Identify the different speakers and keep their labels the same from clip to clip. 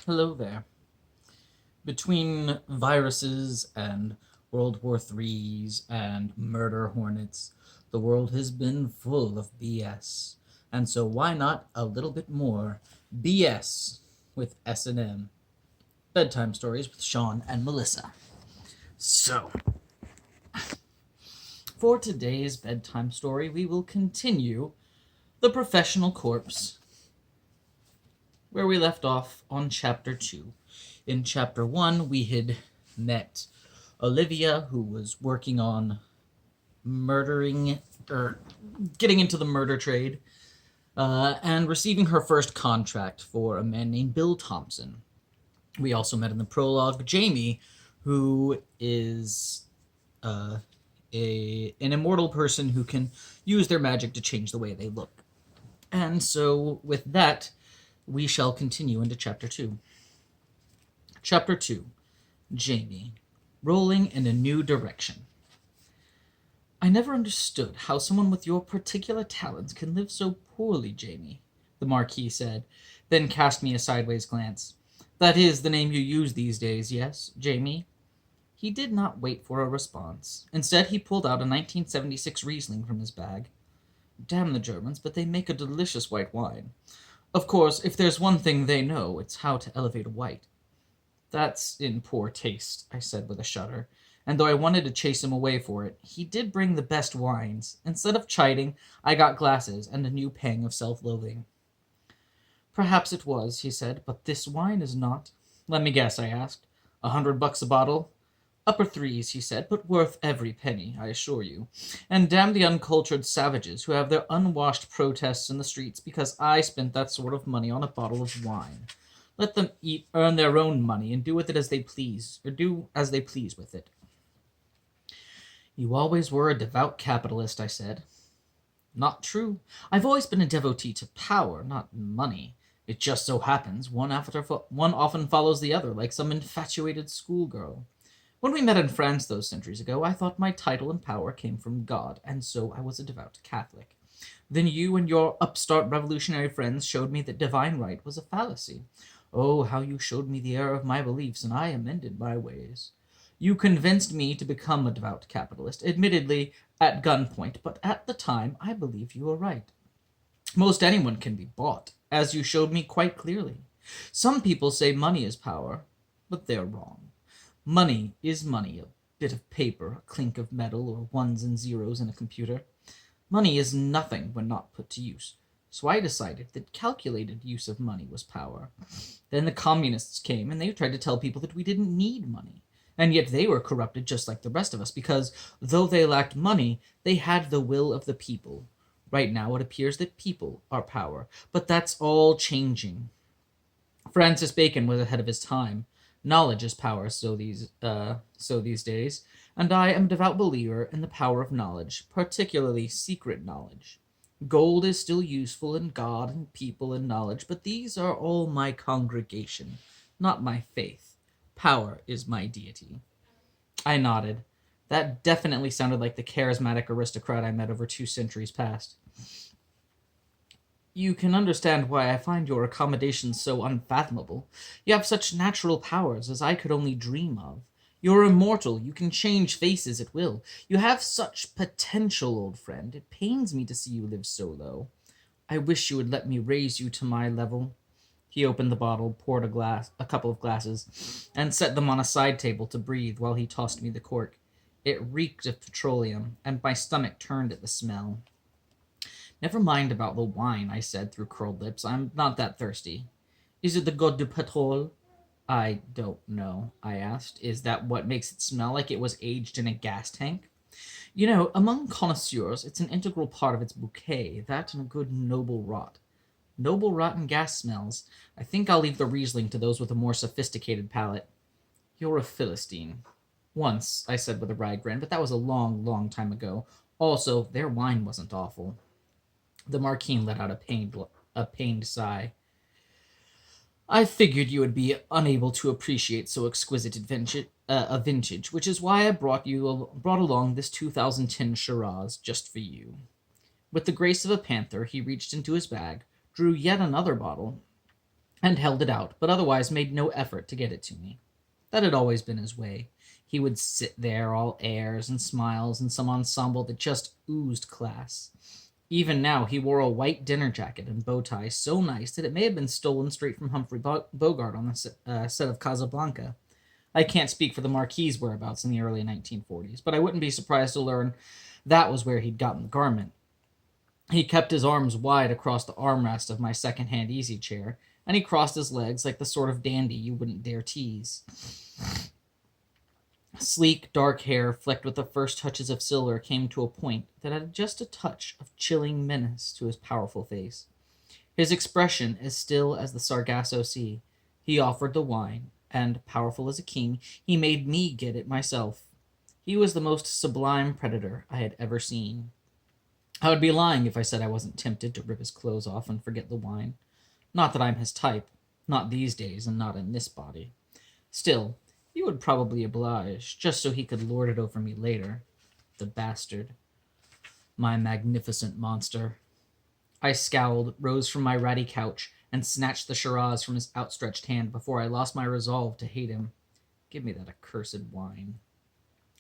Speaker 1: Hello there. Between viruses and World War III's and murder hornets, the world has been full of BS. And so why not a little bit more BS with S&M? Bedtime Stories with Sean and Melissa. So, for today's bedtime story, we will continue The Professional Corpse, where we left off on Chapter 2. In Chapter 1, we had met Olivia, who was working on murdering, or getting into the murder trade, and receiving her first contract for a man named Bill Thompson. We also met in the prologue Jaime, who is an immortal person who can use their magic to change the way they look. And so, with that, we shall continue into Chapter 2. Chapter 2, Jaime, Rolling in a New Direction. I never understood how someone with your particular talents can live so poorly, Jaime, the Marquis said, then cast me a sideways glance. That is the name you use these days, yes, Jaime? He did not wait for a response. Instead, he pulled out a 1976 Riesling from his bag. Damn the Germans, but they make a delicious white wine. Of course, if there's one thing they know, it's how to elevate a white. That's in poor taste, I said with a shudder, and though I wanted to chase him away for it, he did bring the best wines. Instead of chiding, I got glasses and a new pang of self-loathing. Perhaps it was, he said, but this wine is not. Let me guess, I asked. $100 a bottle? Upper threes, he said, but worth every penny, I assure you. And damn the uncultured savages who have their unwashed protests in the streets because I spent that sort of money on a bottle of wine. Let them earn their own money, and do with it as they please, or do as they please with it. You always were a devout capitalist, I said. Not true. I've always been a devotee to power, not money. It just so happens one often follows the other, like some infatuated schoolgirl. When we met in France those centuries ago, I thought my title and power came from God, and so I was a devout Catholic. Then you and your upstart revolutionary friends showed me that divine right was a fallacy. Oh, how you showed me the error of my beliefs, and I amended my ways. You convinced me to become a devout capitalist, admittedly at gunpoint, but at the time I believed you were right. Most anyone can be bought, as you showed me quite clearly. Some people say money is power, but they're wrong. Money is money, a bit of paper, a clink of metal, or ones and zeros in a computer. Money is nothing when not put to use. So I decided that calculated use of money was power. Then the communists came and they tried to tell people that we didn't need money. And yet they were corrupted just like the rest of us because, though they lacked money, they had the will of the people. Right now it appears that people are power, but that's all changing. Francis Bacon was ahead of his time. Knowledge is power, so these days, and I am a devout believer in the power of knowledge, particularly secret knowledge. Gold is still useful, and God and people and knowledge, but these are all my congregation, not my faith. Power is my deity. I nodded. That definitely sounded like the charismatic aristocrat I met over 2 centuries past. You can understand why I find your accommodations so unfathomable. You have such natural powers as I could only dream of. You're immortal. You can change faces at will. You have such potential, old friend. It pains me to see you live so low. I wish you would let me raise you to my level. He opened the bottle, poured a couple of glasses, and set them on a side table to breathe while he tossed me the cork. It reeked of petroleum, and my stomach turned at the smell. Never mind about the wine, I said through curled lips. I'm not that thirsty. Is it the Goutte de Pétrole? I don't know, I asked. Is that what makes it smell like it was aged in a gas tank? You know, among connoisseurs, it's an integral part of its bouquet, that and a good noble rot. Noble rot and gas smells. I think I'll leave the Riesling to those with a more sophisticated palate. You're a Philistine. Once, I said with a wry grin, but that was a long, long time ago. Also, their wine wasn't awful. The Marquis let out a pained sigh. I figured you would be unable to appreciate so exquisite a vintage, which is why I brought along this 2010 Shiraz just for you. With the grace of a panther, he reached into his bag, drew yet another bottle, and held it out, but otherwise made no effort to get it to me. That had always been his way. He would sit there, all airs and smiles, in some ensemble that just oozed class. Even now, he wore a white dinner jacket and bow tie so nice that it may have been stolen straight from Humphrey Bogart on the set of Casablanca. I can't speak for the Marquis's whereabouts in the early 1940s, but I wouldn't be surprised to learn that was where he'd gotten the garment. He kept his arms wide across the armrest of my second-hand easy chair, and he crossed his legs like the sort of dandy you wouldn't dare tease. Sleek, dark hair, flecked with the first touches of silver, came to a point that had just a touch of chilling menace to his powerful face. His expression as still as the Sargasso Sea. He offered the wine, and, powerful as a king, he made me get it myself. He was the most sublime predator I had ever seen. I would be lying if I said I wasn't tempted to rip his clothes off and forget the wine. Not that I'm his type, not these days, and not in this body. Still, he would probably oblige, just so he could lord it over me later. The bastard. My magnificent monster. I scowled, rose from my ratty couch, and snatched the Shiraz from his outstretched hand before I lost my resolve to hate him. Give me that accursed wine.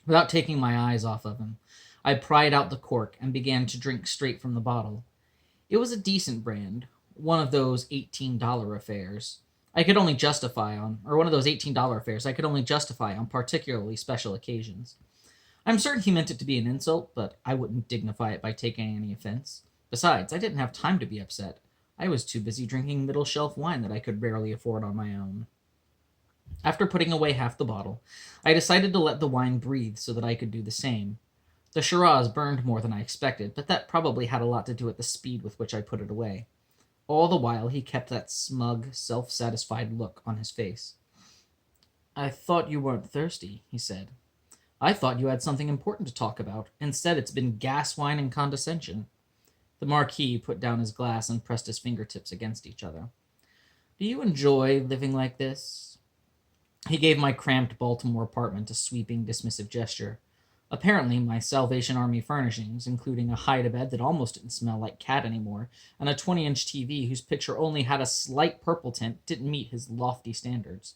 Speaker 1: Without taking my eyes off of him, I pried out the cork and began to drink straight from the bottle. It was a decent brand, one of those $18 affairs. I could only justify on, or one of those $18 affairs I could only justify on particularly special occasions. I'm certain he meant it to be an insult, but I wouldn't dignify it by taking any offense. Besides, I didn't have time to be upset. I was too busy drinking middle shelf wine that I could rarely afford on my own. After putting away half the bottle, I decided to let the wine breathe so that I could do the same. The Shiraz burned more than I expected, but that probably had a lot to do with the speed with which I put it away. All the while, he kept that smug, self-satisfied look on his face. "I thought you weren't thirsty," he said. "I thought you had something important to talk about. Instead, it's been gas wine and condescension." The Marquis put down his glass and pressed his fingertips against each other. "Do you enjoy living like this?" He gave my cramped Baltimore apartment a sweeping, dismissive gesture. Apparently, my Salvation Army furnishings, including a hide-a-bed that almost didn't smell like cat anymore, and a 20-inch TV whose picture only had a slight purple tint, didn't meet his lofty standards.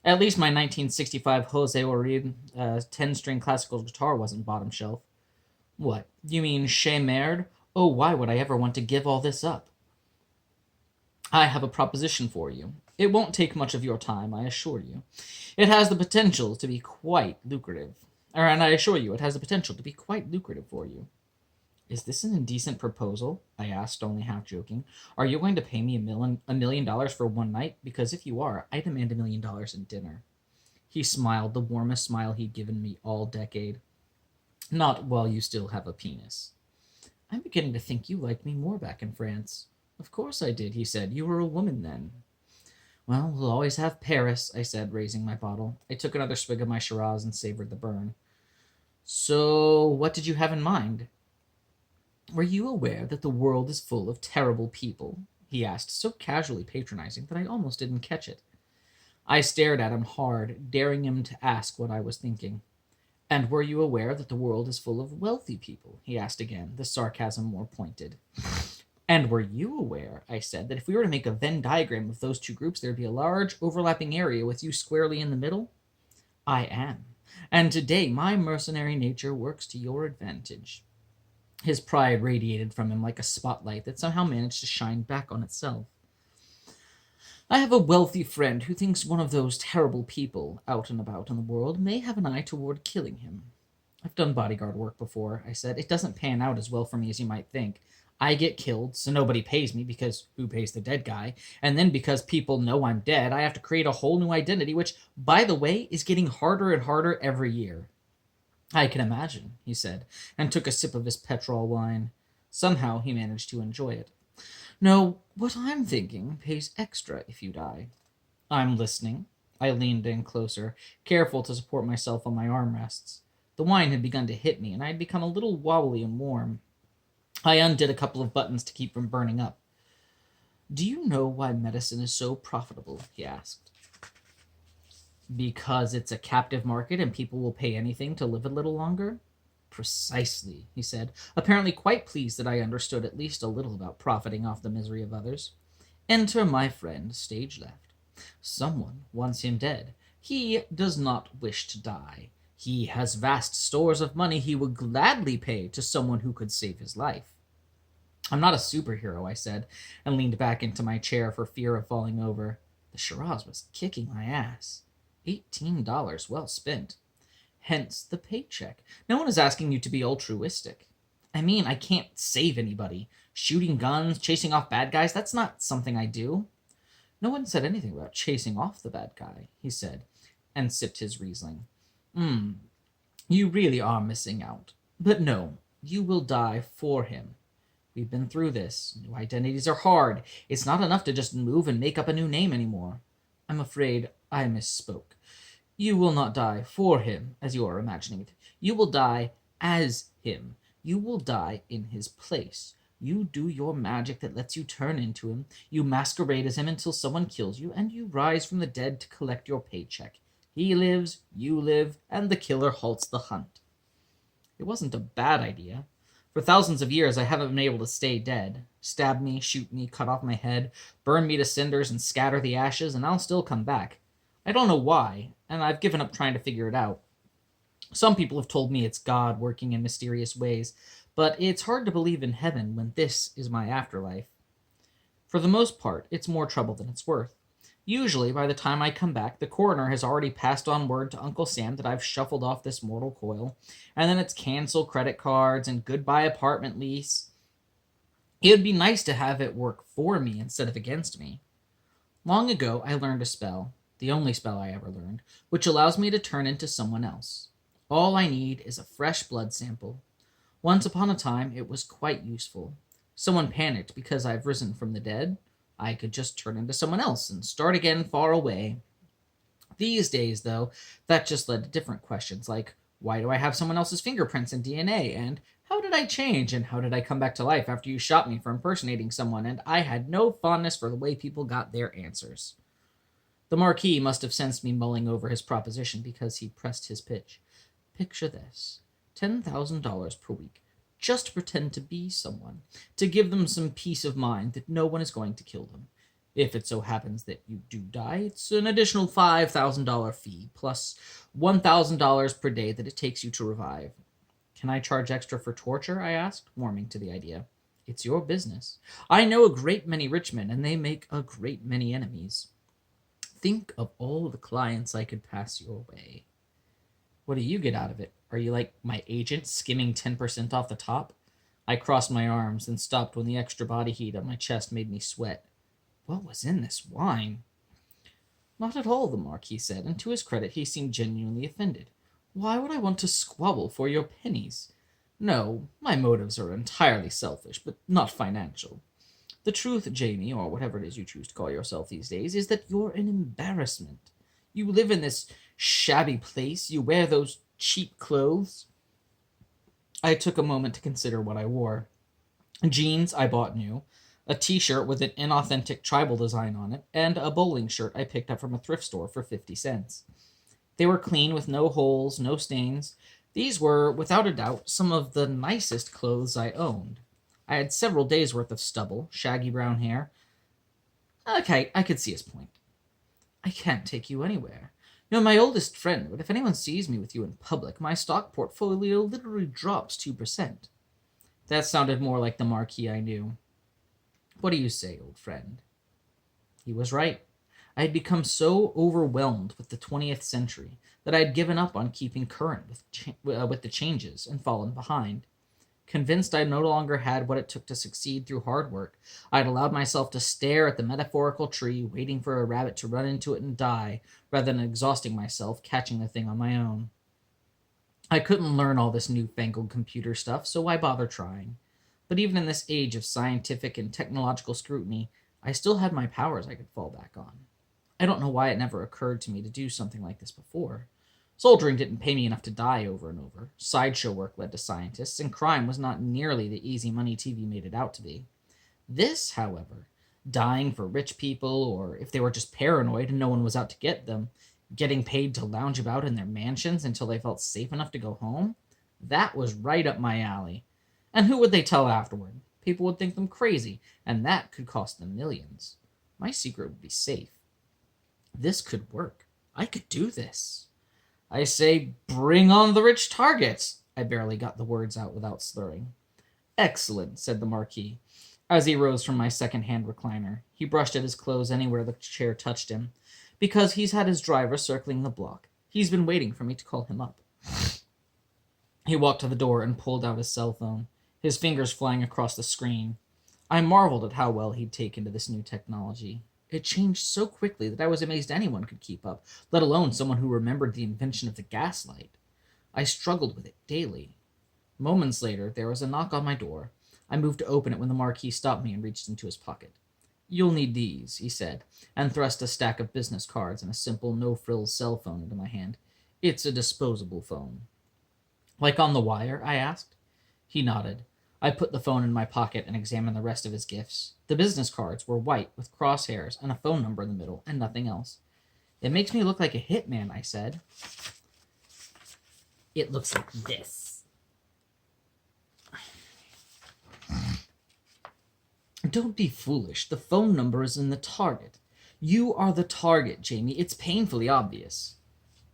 Speaker 1: At least my 1965 Jose Orib 10-string classical guitar wasn't bottom shelf. "What, you mean chez merde? Oh, why would I ever want to give all this up?" "I have a proposition for you. It won't take much of your time, I assure you. It has the potential to be quite lucrative. And I assure you, it has the potential to be quite lucrative for you." "Is this an indecent proposal?" I asked, only half joking. "Are you going to pay me $1 million for one night? Because if you are, I demand $1 million in dinner." He smiled, the warmest smile he'd given me all decade. "Not while you still have a penis." "I'm beginning to think you liked me more back in France." "Of course I did," he said. "You were a woman then." "Well, we'll always have Paris," I said, raising my bottle. I took another swig of my Shiraz and savored the burn. "So, what did you have in mind?" "Were you aware that the world is full of terrible people?" he asked, so casually patronizing that I almost didn't catch it. I stared at him hard, daring him to ask what I was thinking. "And were you aware that the world is full of wealthy people?" he asked again, the sarcasm more pointed. "And were you aware," I said, "that if we were to make a Venn diagram of those two groups, there would be a large overlapping area with you squarely in the middle?" "I am. And today my mercenary nature works to your advantage." His pride radiated from him like a spotlight that somehow managed to shine back on itself. "I have a wealthy friend who thinks one of those terrible people out and about in the world may have an eye toward killing him." "I've done bodyguard work before," I said. "It doesn't pan out as well for me as you might think. I get killed, so nobody pays me because who pays the dead guy? And then because people know I'm dead, I have to create a whole new identity, which, by the way, is getting harder and harder every year." "I can imagine," he said, and took a sip of his petrol wine. Somehow he managed to enjoy it. "No, what I'm thinking pays extra if you die." "I'm listening." I leaned in closer, careful to support myself on my armrests. The wine had begun to hit me, and I had become a little wobbly and warm. I undid a couple of buttons to keep from burning up. "Do you know why medicine is so profitable?" he asked. "Because it's a captive market and people will pay anything to live a little longer?" "Precisely," he said, apparently quite pleased that I understood at least a little about profiting off the misery of others. Enter my friend, stage left. Someone wants him dead. He does not wish to die. He has vast stores of money he would gladly pay to someone who could save his life. I'm not a superhero, I said, and leaned back into my chair for fear of falling over. The Shiraz was kicking my ass. $18 well spent. Hence the paycheck. No one is asking you to be altruistic. I mean, I can't save anybody. Shooting guns, chasing off bad guys, that's not something I do. No one said anything about chasing off the bad guy, he said, and sipped his Riesling. You really are missing out. But no, you will die for him. We've been through this. New identities are hard. It's not enough to just move and make up a new name anymore. I'm afraid I misspoke. You will not die for him, as you are imagining it. You will die as him. You will die in his place. You do your magic that lets you turn into him. You masquerade as him until someone kills you, and you rise from the dead to collect your paycheck. He lives, you live, and the killer halts the hunt. It wasn't a bad idea. For thousands of years, I haven't been able to stay dead. Stab me, shoot me, cut off my head, burn me to cinders, and scatter the ashes, and I'll still come back. I don't know why, and I've given up trying to figure it out. Some people have told me it's God working in mysterious ways, but it's hard to believe in heaven when this is my afterlife. For the most part, it's more trouble than it's worth. Usually, by the time I come back, the coroner has already passed on word to Uncle Sam that I've shuffled off this mortal coil, and then it's cancel credit cards and goodbye apartment lease. It would be nice to have it work for me instead of against me. Long ago, I learned a spell, the only spell I ever learned, which allows me to turn into someone else. All I need is a fresh blood sample. Once upon a time, it was quite useful. Someone panicked because I've risen from the dead. I could just turn into someone else and start again far away. These days, though, that just led to different questions like, why do I have someone else's fingerprints and DNA? And how did I change? And how did I come back to life after you shot me for impersonating someone? And I had no fondness for the way people got their answers. The Marquis must have sensed me mulling over his proposition because he pressed his pitch. Picture this. $10,000 per week. Just to pretend to be someone. To give them some peace of mind that no one is going to kill them. If it so happens that you do die, it's an additional $5,000 fee, plus $1,000 per day that it takes you to revive. Can I charge extra for torture? I asked, warming to the idea. It's your business. I know a great many rich men, and they make a great many enemies. Think of all the clients I could pass your way. What do you get out of it? Are you like my agent, skimming 10% off the top? I crossed my arms and stopped when the extra body heat on my chest made me sweat. What was in this wine? Not at all, the Marquis said, and to his credit he seemed genuinely offended. Why would I want to squabble for your pennies? No, my motives are entirely selfish, but not financial. The truth, Jaime, or whatever it is you choose to call yourself these days, is that you're an embarrassment. You live in this shabby place, you wear those cheap clothes. I took a moment to consider what I wore. Jeans I bought new, a t-shirt with an inauthentic tribal design on it, and a bowling shirt I picked up from a thrift store for 50 cents. They were clean with no holes, no stains. These were, without a doubt, some of the nicest clothes I owned. I had several days' worth of stubble, shaggy brown hair. Okay, I could see his point. I can't take you anywhere. You're my oldest friend, but if anyone sees me with you in public, my stock portfolio literally drops 2%. That sounded more like the Marquis I knew. What do you say, old friend? He was right. I had become so overwhelmed with the 20th century that I had given up on keeping current with the changes and fallen behind. Convinced I no longer had what it took to succeed through hard work, I had allowed myself to stare at the metaphorical tree, waiting for a rabbit to run into it and die, rather than exhausting myself catching the thing on my own. I couldn't learn all this newfangled computer stuff, so why bother trying? But even in this age of scientific and technological scrutiny, I still had my powers I could fall back on. I don't know why it never occurred to me to do something like this before. Soldiering didn't pay me enough to die over and over. Sideshow work led to scientists, and crime was not nearly the easy money TV made it out to be. This, however, dying for rich people, or if they were just paranoid and no one was out to get them, getting paid to lounge about in their mansions until they felt safe enough to go home, that was right up my alley. And who would they tell afterward? People would think them crazy, and that could cost them millions. My secret would be safe. This could work. I could do this. I say, bring on the rich targets. I barely got the words out without slurring. Excellent, said the Marquis, as he rose from my second-hand recliner. He brushed at his clothes anywhere the chair touched him, because he's had his driver circling the block. He's been waiting for me to call him up. He walked to the door and pulled out his cell phone, his fingers flying across the screen. I marveled at how well he'd taken to this new technology. It changed so quickly that I was amazed anyone could keep up, let alone someone who remembered the invention of the gaslight. I struggled with it daily. Moments later, there was a knock on my door. I moved to open it when the Marquis stopped me and reached into his pocket. You'll need these, he said, and thrust a stack of business cards and a simple no-frills cell phone into my hand. It's a disposable phone. Like on the wire? I asked. He nodded. I put the phone in my pocket and examined the rest of his gifts. The business cards were white with crosshairs and a phone number in the middle and nothing else. It makes me look like a hitman, I said. It looks like this. Don't be foolish. The phone number is in the target. You are the target, Jaime. It's painfully obvious.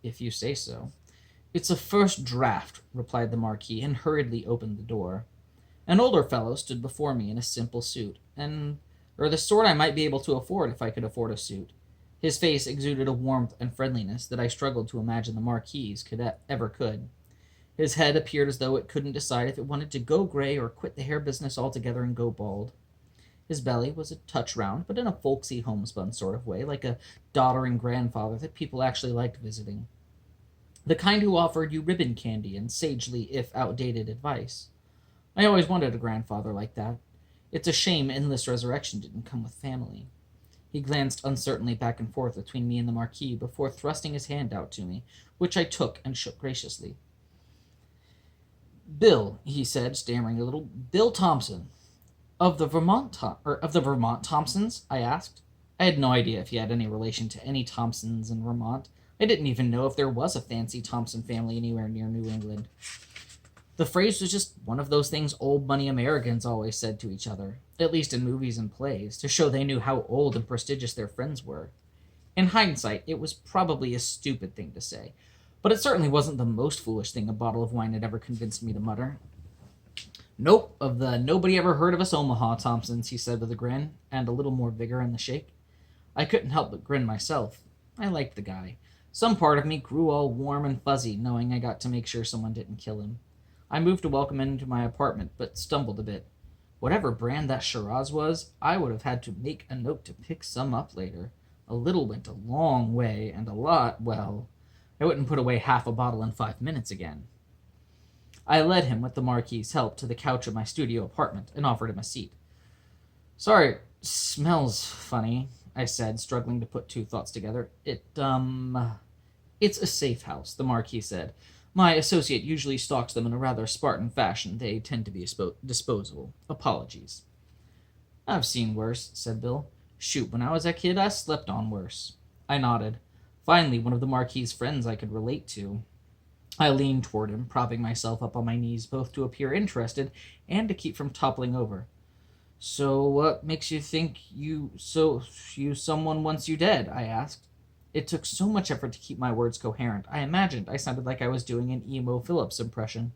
Speaker 1: If you say so. It's a first draft, replied the Marquis, and hurriedly opened the door. An older fellow stood before me in a simple suit, or the sort I might be able to afford if I could afford a suit. His face exuded a warmth and friendliness that I struggled to imagine the Marquis ever could. His head appeared as though it couldn't decide if it wanted to go gray or quit the hair business altogether and go bald. His belly was a touch round, but in a folksy homespun sort of way, like a doddering grandfather that people actually liked visiting. The kind who offered you ribbon candy and sagely, if outdated, advice. I always wanted a grandfather like that. It's a shame Endless Resurrection didn't come with family. He glanced uncertainly back and forth between me and the Marquis before thrusting his hand out to me, which I took and shook graciously. Bill, he said, stammering a little. Bill Thompson. Of the Vermont Thompsons? I asked. I had no idea if he had any relation to any Thompsons in Vermont. I didn't even know if there was a fancy Thompson family anywhere near New England. The phrase was just one of those things old money Americans always said to each other, at least in movies and plays, to show they knew how old and prestigious their friends were. In hindsight, it was probably a stupid thing to say, but it certainly wasn't the most foolish thing a bottle of wine had ever convinced me to mutter. Nope, of the nobody ever heard of us Omaha Thompsons, he said with a grin, and a little more vigor in the shake. I couldn't help but grin myself. I liked the guy. Some part of me grew all warm and fuzzy, knowing I got to make sure someone didn't kill him. I moved to welcome him into my apartment, but stumbled a bit. Whatever brand that Shiraz was, I would have had to make a note to pick some up later. A little went a long way, and a lot, well, I wouldn't put away half a bottle in 5 minutes again. I led him, with the Marquis's help, to the couch of my studio apartment and offered him a seat. Sorry, smells funny, I said, struggling to put two thoughts together. It's a safe house, the Marquis said. My associate usually stocks them in a rather Spartan fashion. They tend to be disposable. Apologies. I've seen worse, said Bill. Shoot, when I was a kid, I slept on worse. I nodded. Finally, one of the Marquis's friends I could relate to. I leaned toward him, propping myself up on my knees, both to appear interested and to keep from toppling over. So what makes you think you someone wants you dead? I asked. It took so much effort to keep my words coherent. I imagined I sounded like I was doing an Emo Phillips impression.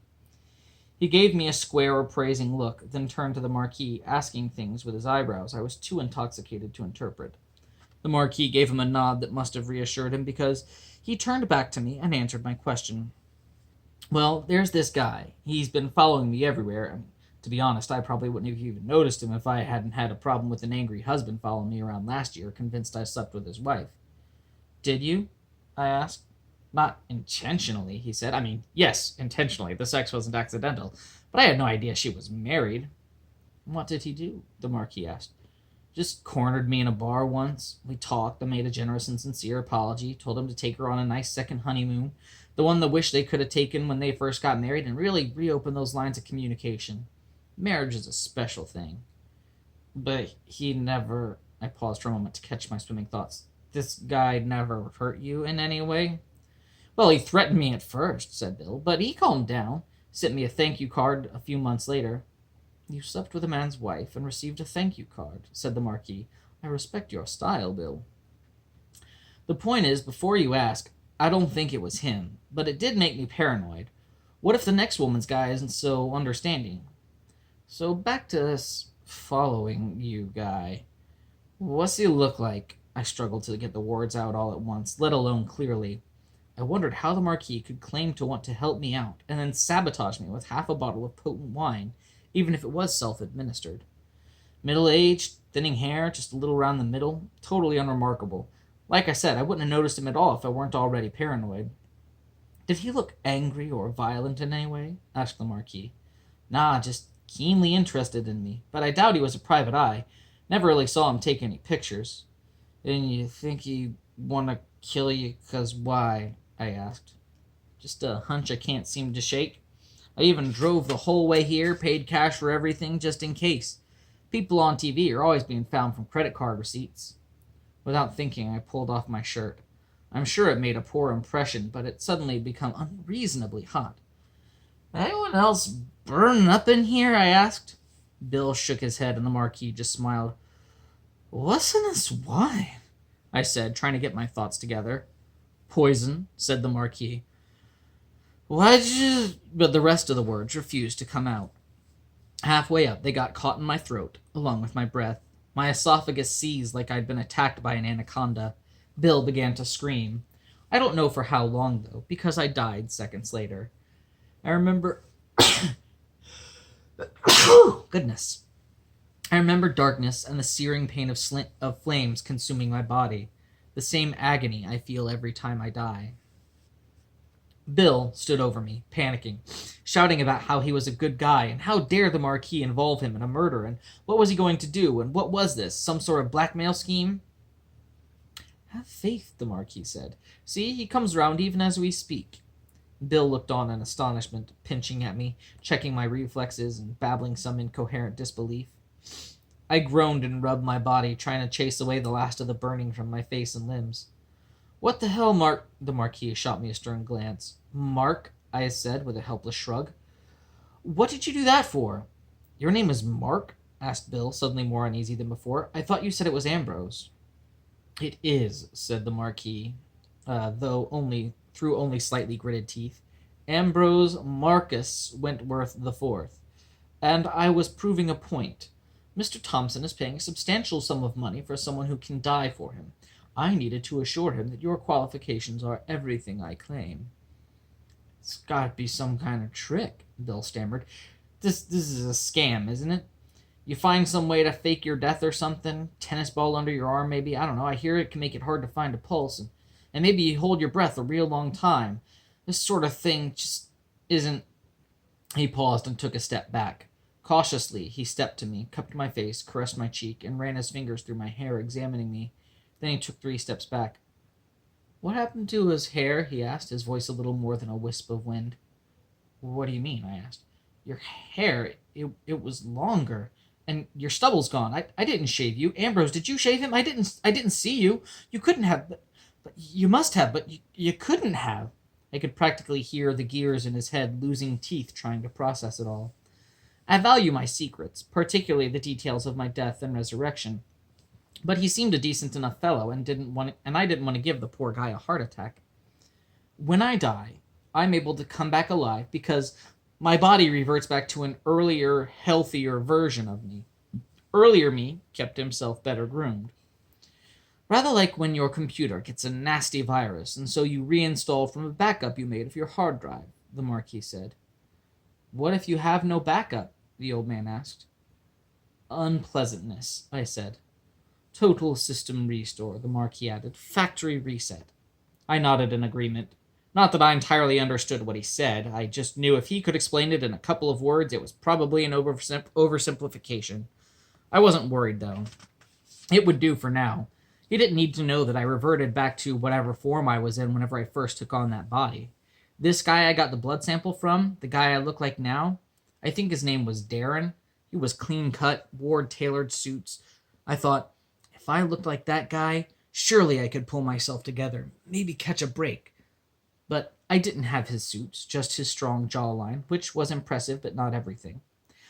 Speaker 1: He gave me a square, appraising look, then turned to the Marquis, asking things with his eyebrows I was too intoxicated to interpret. The Marquis gave him a nod that must have reassured him, because he turned back to me and answered my question. Well, there's this guy. He's been following me everywhere, and to be honest, I probably wouldn't have even noticed him if I hadn't had a problem with an angry husband following me around last year, convinced I slept with his wife. Did you? I asked. Not intentionally, he said. I mean, yes, intentionally. The sex wasn't accidental. But I had no idea she was married. What did he do? The Marquis asked. Just cornered me in a bar once. We talked. I made a generous and sincere apology. Told him to take her on a nice second honeymoon. The one they wish they could have taken when they first got married, and really reopen those lines of communication. Marriage is a special thing. But he never... I paused for a moment to catch my swimming thoughts. This guy never hurt you in any way? Well, he threatened me at first, said Bill, but he calmed down, sent me a thank you card a few months later. You slept with a man's wife and received a thank you card, said the Marquis. I respect your style, Bill. The point is, before you ask, I don't think it was him, but it did make me paranoid. What if the next woman's guy isn't so understanding? So back to this following you guy. What's he look like? I struggled to get the words out all at once, let alone clearly. I wondered how the Marquis could claim to want to help me out, and then sabotage me with half a bottle of potent wine, even if it was self-administered. Middle-aged, thinning hair, just a little round the middle, totally unremarkable. Like I said, I wouldn't have noticed him at all if I weren't already paranoid. Did he look angry or violent in any way? Asked the Marquis. Nah, just keenly interested in me, but I doubt he was a private eye. Never really saw him take any pictures. And you think he want to kill you 'cause why? I asked. Just a hunch I can't seem to shake. I even drove the whole way here, paid cash for everything just in case. People on TV are always being found from credit card receipts. Without thinking, I pulled off my shirt. I'm sure it made a poor impression, but it suddenly had become unreasonably hot. Anyone else burning up in here? I asked. Bill shook his head and the Marquis just smiled. What's in this wine? I said, trying to get my thoughts together. Poison, said the Marquis. Why'd you... But the rest of the words refused to come out. Halfway up, they got caught in my throat, along with my breath. My esophagus seized like I'd been attacked by an anaconda. Bill began to scream. I don't know for how long, though, because I died seconds later. I remember... Goodness. I remember darkness and the searing pain of flames consuming my body. The same agony I feel every time I die. Bill stood over me, panicking, shouting about how he was a good guy, and how dare the Marquis involve him in a murder, and what was he going to do, and what was this, some sort of blackmail scheme? Have faith, the Marquis said. See, he comes round even as we speak. Bill looked on in astonishment, pinching at me, checking my reflexes, and babbling some incoherent disbelief. I groaned and rubbed my body, trying to chase away the last of the burning from my face and limbs. What the hell, Mark? The Marquis shot me a stern glance. Mark, I said with a helpless shrug. What did you do that for? Your name is Mark? Asked Bill, suddenly more uneasy than before. I thought you said it was Ambrose. It is, said the Marquis, though through only slightly gritted teeth. Ambrose Marcus Wentworth IV. And I was proving a point. Mr. Thompson is paying a substantial sum of money for someone who can die for him. I needed to assure him that your qualifications are everything I claim. It's got to be some kind of trick, Bill stammered. This is a scam, isn't it? You find some way to fake your death or something? Tennis ball under your arm, maybe? I don't know. I hear it can make it hard to find a pulse, and maybe you hold your breath a real long time. This sort of thing just isn't... He paused and took a step back. Cautiously, he stepped to me, cupped my face, caressed my cheek, and ran his fingers through my hair, examining me. Then he took 3 steps back. What happened to his hair? He asked, his voice a little more than a wisp of wind. What do you mean? I asked. Your hair, it was longer, and your stubble's gone. I didn't shave you. Ambrose, did you shave him? I didn't see you. You couldn't have, but you must have, but you couldn't have. I could practically hear the gears in his head losing teeth trying to process it all. I value my secrets, particularly the details of my death and resurrection. But he seemed a decent enough fellow, and I didn't want to give the poor guy a heart attack. When I die, I'm able to come back alive because my body reverts back to an earlier, healthier version of me. Earlier me kept himself better groomed. Rather like when your computer gets a nasty virus, and so you reinstall from a backup you made of your hard drive, the Marquis said. What if you have no backup? The old man asked. Unpleasantness, I said. Total system restore, the Marquis added. Factory reset. I nodded in agreement. Not that I entirely understood what he said. I just knew if he could explain it in a couple of words, it was probably an oversimplification. I wasn't worried, though. It would do for now. He didn't need to know that I reverted back to whatever form I was in whenever I first took on that body. This guy I got the blood sample from, the guy I look like now, I think his name was Darren. He was clean-cut, wore tailored suits. I thought, if I looked like that guy, surely I could pull myself together, maybe catch a break. But I didn't have his suits, just his strong jawline, which was impressive, but not everything.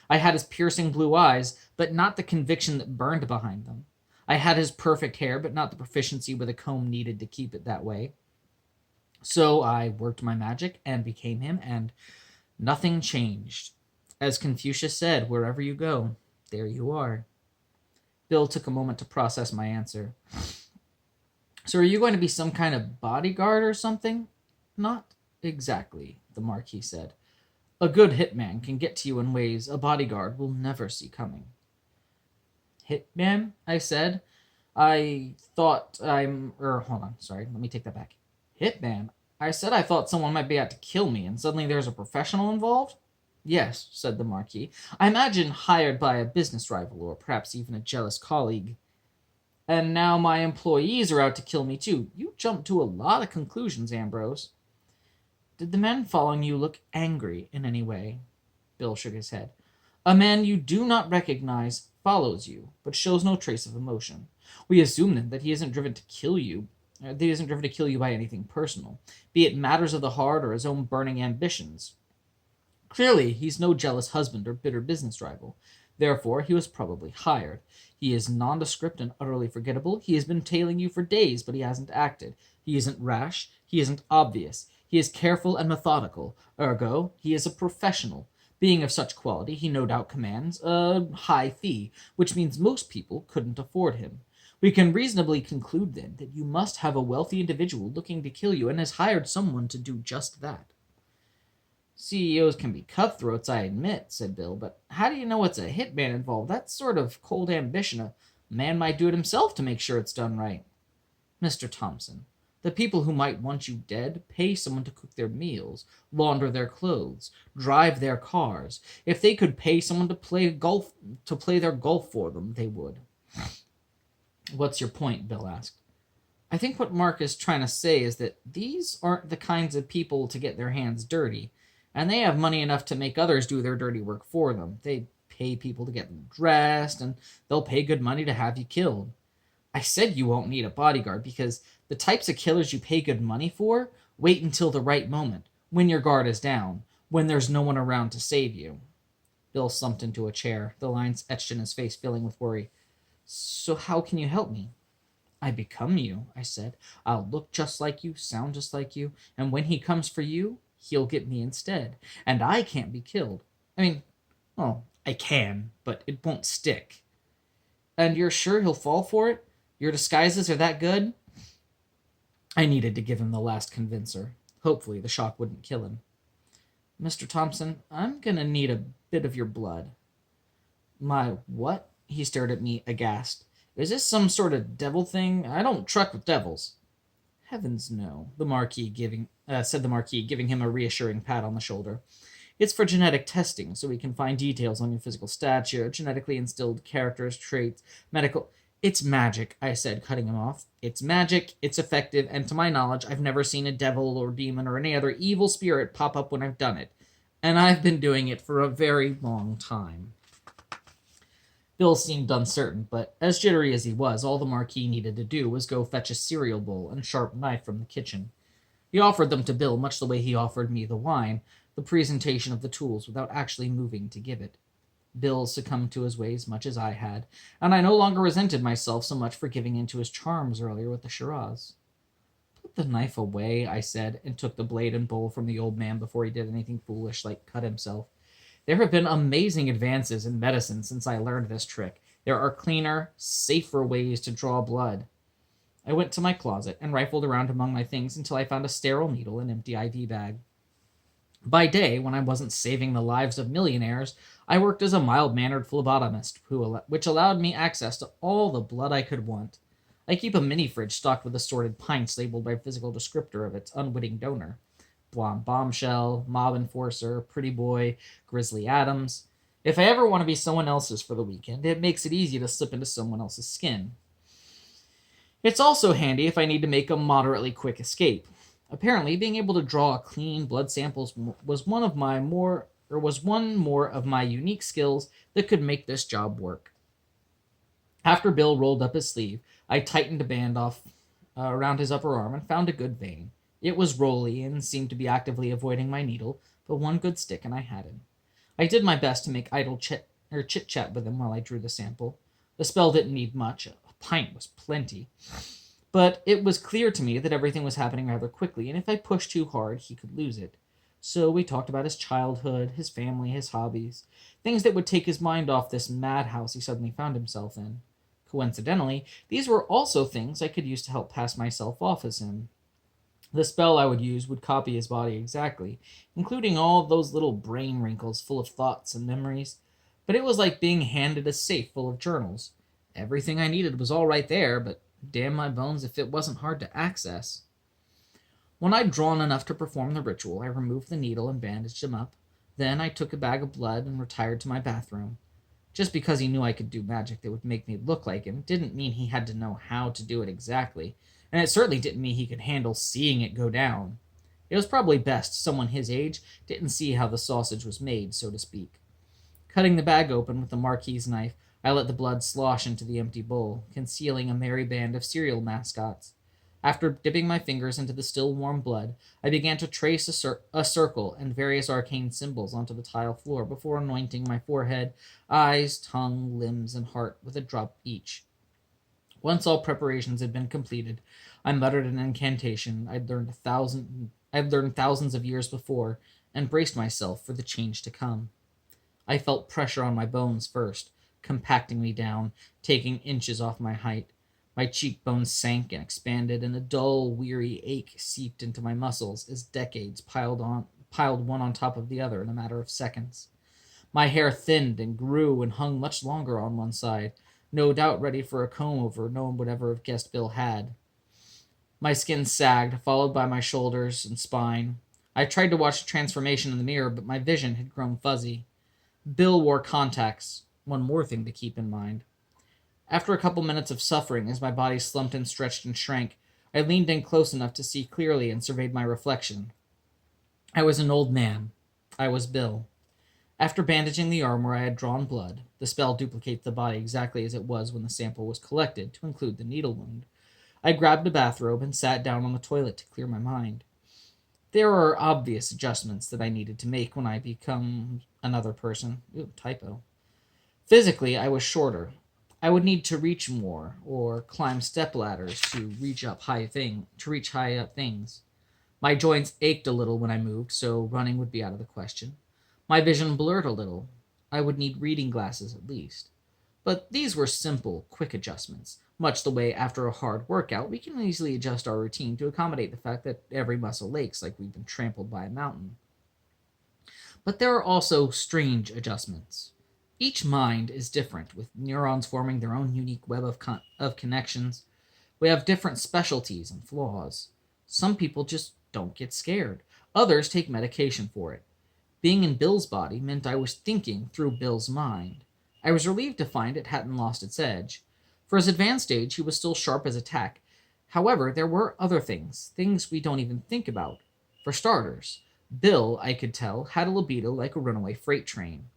Speaker 1: I had his piercing blue eyes, but not the conviction that burned behind them. I had his perfect hair, but not the proficiency with a comb needed to keep it that way. So I worked my magic and became him, and nothing changed. As Confucius said, wherever you go, there you are. Bill took a moment to process my answer. So are you going to be some kind of bodyguard or something? Not exactly, the Marquis said. A good hitman can get to you in ways a bodyguard will never see coming. Hitman? I said. I thought hold on, sorry, let me take that back. Hitman? I said I thought someone might be out to kill me, and suddenly there's a professional involved? Yes, said the Marquis. I imagine hired by a business rival, or perhaps even a jealous colleague. And now my employees are out to kill me too. You jumped to a lot of conclusions, Ambrose. Did the man following you look angry in any way? Bill shook his head. A man you do not recognize follows you, but shows no trace of emotion. We assume then that he isn't driven to kill you. That he isn't driven to kill you by anything personal, be it matters of the heart or his own burning ambitions. Clearly, he's no jealous husband or bitter business rival. Therefore, he was probably hired. He is nondescript and utterly forgettable. He has been tailing you for days, but he hasn't acted. He isn't rash. He isn't obvious. He is careful and methodical. Ergo, he is a professional. Being of such quality, he no doubt commands a high fee, which means most people couldn't afford him. We can reasonably conclude, then, that you must have a wealthy individual looking to kill you and has hired someone to do just that. CEOs can be cutthroats, I admit, said Bill, but how do you know it's a hitman involved? That's sort of cold ambition. A man might do it himself to make sure it's done right. Mr. Thompson, the people who might want you dead pay someone to cook their meals, launder their clothes, drive their cars. If they could pay someone to play their golf for them, they would. What's your point? Bill asked. I think what Mark is trying to say is that these aren't the kinds of people to get their hands dirty, and they have money enough to make others do their dirty work for them. They pay people to get them dressed, and they'll pay good money to have you killed. I said you won't need a bodyguard because the types of killers you pay good money for wait until the right moment, when your guard is down, when there's no one around to save you. Bill slumped into a chair, the lines etched in his face filling with worry. So how can you help me? I become you, I said. I'll look just like you, sound just like you, and when he comes for you, he'll get me instead. And I can't be killed. I mean, well, I can, but it won't stick. And you're sure he'll fall for it? Your disguises are that good? I needed to give him the last convincer. Hopefully the shock wouldn't kill him. Mr. Thompson, I'm gonna need a bit of your blood. My what? He stared at me aghast. Is this some sort of devil thing? I don't truck with devils. Heavens no, said the Marquis, giving him a reassuring pat on the shoulder. It's for genetic testing, so we can find details on your physical stature, genetically instilled characters, traits, medical... It's magic, I said, cutting him off. It's magic, it's effective, and to my knowledge, I've never seen a devil or demon or any other evil spirit pop up when I've done it. And I've been doing it for a very long time. Bill seemed uncertain, but as jittery as he was, all the Marquis needed to do was go fetch a cereal bowl and a sharp knife from the kitchen. He offered them to Bill much the way he offered me the wine, the presentation of the tools without actually moving to give it. Bill succumbed to his ways much as I had, and I no longer resented myself so much for giving in to his charms earlier with the Shiraz. Put the knife away, I said, and took the blade and bowl from the old man before he did anything foolish like cut himself. There have been amazing advances in medicine since I learned this trick. There are cleaner, safer ways to draw blood. I went to my closet and rifled around among my things until I found a sterile needle and empty IV bag. By day, when I wasn't saving the lives of millionaires, I worked as a mild-mannered phlebotomist, which allowed me access to all the blood I could want. I keep a mini-fridge stocked with assorted pints labeled by physical descriptor of its unwitting donor. Blonde bombshell, mob enforcer, pretty boy, Grizzly Adams. If I ever want to be someone else's for the weekend, it makes it easy to slip into someone else's skin. It's also handy if I need to make a moderately quick escape. Apparently, being able to draw clean blood samples was one more of my unique skills that could make this job work. After Bill rolled up his sleeve, I tightened a band off around his upper arm and found a good vein. It was rolly and seemed to be actively avoiding my needle, but one good stick and I had him. I did my best to make idle chit-chat with him while I drew the sample. The spell didn't need much. A pint was plenty. But it was clear to me that everything was happening rather quickly, and if I pushed too hard, he could lose it. So we talked about his childhood, his family, his hobbies, things that would take his mind off this madhouse he suddenly found himself in. Coincidentally, these were also things I could use to help pass myself off as him. The spell I would use would copy his body exactly, including all those little brain wrinkles full of thoughts and memories. But it was like being handed a safe full of journals. Everything I needed was all right there, but damn my bones if it wasn't hard to access. When I'd drawn enough to perform the ritual, I removed the needle and bandaged him up. Then I took a bag of blood and retired to my bathroom. Just because he knew I could do magic that would make me look like him didn't mean he had to know how to do it exactly, and it certainly didn't mean he could handle seeing it go down. It was probably best someone his age didn't see how the sausage was made, so to speak. Cutting the bag open with the Marquis's knife, I let the blood slosh into the empty bowl, concealing a merry band of cereal mascots. After dipping my fingers into the still warm blood, I began to trace a circle and various arcane symbols onto the tile floor before anointing my forehead, eyes, tongue, limbs, and heart with a drop each. Once all preparations had been completed, I muttered an incantation I'd learned thousands of years before, and braced myself for the change to come. I felt pressure on my bones first, compacting me down, taking inches off my height. My cheekbones sank and expanded, and a dull, weary ache seeped into my muscles as decades piled one on top of the other in a matter of seconds. My hair thinned and grew and hung much longer on one side, no doubt ready for a comb-over no one would ever have guessed Bill had. My skin sagged, followed by my shoulders and spine. I tried to watch the transformation in the mirror, but my vision had grown fuzzy. Bill wore contacts, one more thing to keep in mind. After a couple minutes of suffering as my body slumped and stretched and shrank, I leaned in close enough to see clearly and surveyed my reflection. I was an old man. I was Bill. After bandaging the arm where I had drawn blood, the spell duplicates the body exactly as it was when the sample was collected, to include the needle wound. I grabbed a bathrobe and sat down on the toilet to clear my mind. There are obvious adjustments that I needed to make when I become another person. Ooh, typo. Physically, I was shorter. I would need to reach more, or climb step ladders to reach high up things. My joints ached a little when I moved, so running would be out of the question. My vision blurred a little. I would need reading glasses at least. But these were simple, quick adjustments, much the way after a hard workout we can easily adjust our routine to accommodate the fact that every muscle aches like we've been trampled by a mountain. But there are also strange adjustments. Each mind is different, with neurons forming their own unique web of connections. We have different specialties and flaws. Some people just don't get scared. Others take medication for it. Being in Bill's body meant I was thinking through Bill's mind. I was relieved to find it hadn't lost its edge. For his advanced age, he was still sharp as a tack. However, there were other things we don't even think about. For starters, Bill, I could tell, had a libido like a runaway freight train.